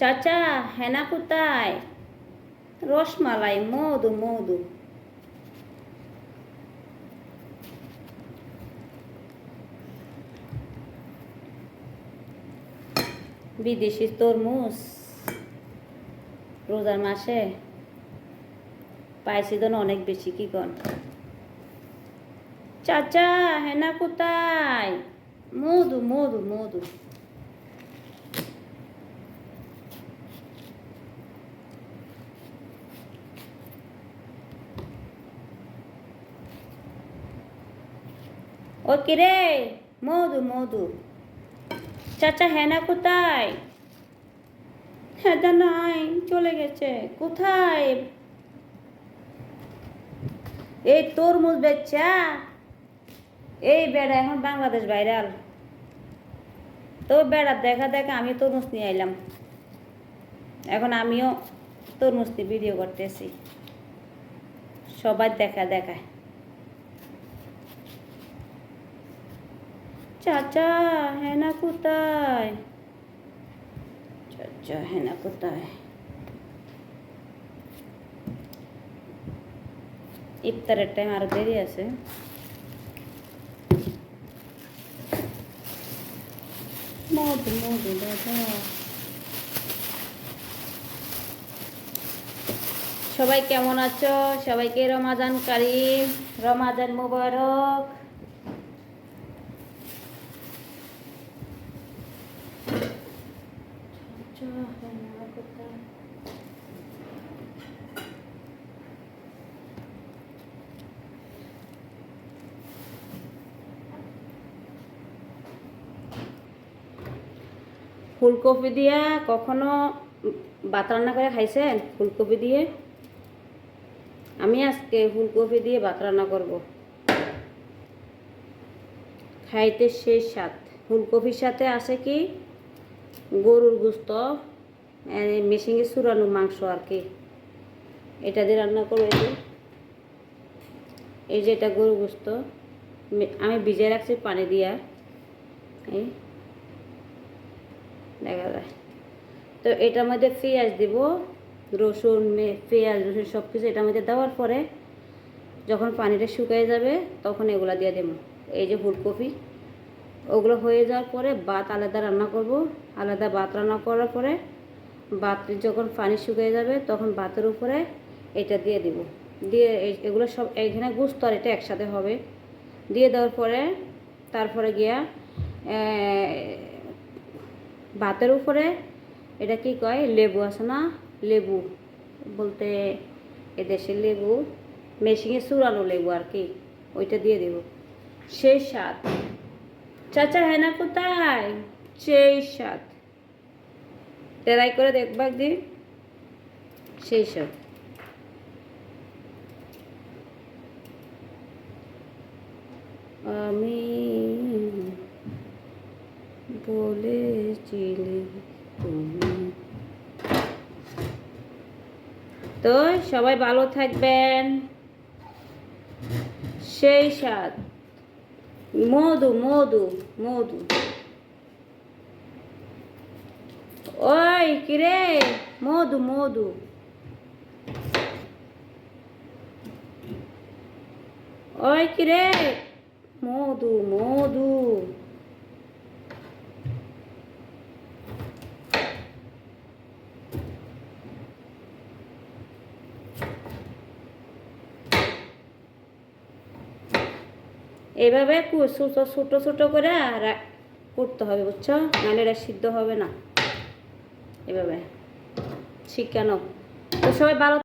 চাচা হেনা কোথায়? রসমালাই, মধু মধু। বিদেশি তরমুজ রোজার মাসে পাইছি তো অনেক বেশি, কি কন? চাচা হেনা কোথায়? মধু মধু মধু। ও কিরে, মধু মধু। চাচা হেনা কোথায়? হেনা নাই, চলে গেছে। কোথায়? এই তরমুজ বেচা, এই বেড়া এখন বাংলাদেশ ভাইরাল। তো বেড়া দেখা দেখা আমি তরমুজ নিয়ে আইলাম। এখন আমিও তরমুজ নিয়ে ভিডিও করতেছি, সবাই দেখা দেখায়। চাচা হেনা কোথায়? চাচা হেনা কোথায়? ইফতারের টাইম আরো দেরি আছে। মধু মধু দাদা। সবাই কেমন আছো? সবাইকে রমাজান কারিম, রমাজান মুবারক। ফুলকপি দিয়া কখনো ভাত রান্না করে খাইছেন? ফুলকপি দিয়ে? আমি আজকে ফুলকপি দিয়ে ভাত রান্না করব। খাইতে সেই স্বাদ। ফুলকপির সাথে আছে কি গরুর গোস্ত, মেশিনে চুরানো মাংস আর কি, এটা দিয়ে রান্না করবো। এই যে এটা গরুর গোস্ত আমি ভিজিয়ে রাখছি পানি দিয়া, এই দেখা যায়। তো এটার মধ্যে পেঁয়াজ দিব, রসুন, পেঁয়াজ রসুন সব কিছু এটার মধ্যে দেওয়ার পরে যখন পানিটা শুকিয়ে যাবে তখন এগুলা দিয়ে দেবো। এই যে ফুলকপি, ওগুলো হয়ে যাওয়ার পরে ভাত আলাদা রান্না করব। আলাদা ভাত রান্না করার পরে ভাত যখন পানি শুকিয়ে যাবে তখন ভাতের উপরে এটা দিয়ে দেব। দিয়ে এগুলো সব এখানে গোস্ত আর এটা একসাথে হবে। দিয়ে দেওয়ার পরে তারপরে গিয়া ভাতের উপরে এটা কি কয়, লেবু আছে না, লেবু বলতে এদেশের লেবু, মেশিনে চুরানো লেবু আর কি, ওইটা দিয়ে দেব। সেই স্বাদ। চাচা হেনা কোথায়? সেই স্বাদ। ট্রাই করে দেখবা একদিন, সেই স্বাদ। আমি বলেছিলি তুমি। তো সবাই ভালো থাকবেন। সেই স্বাদ। মধু মধু মধু। ওই কিরে, মধু মধু। ওই কিরে, মধু মধু। এইভাবে ছোটো ছোটো করে করতে হবে, বুঝছো? নাহলে এটা সিদ্ধ হবে না। এভাবে শিখানো। তো সবাই ভালো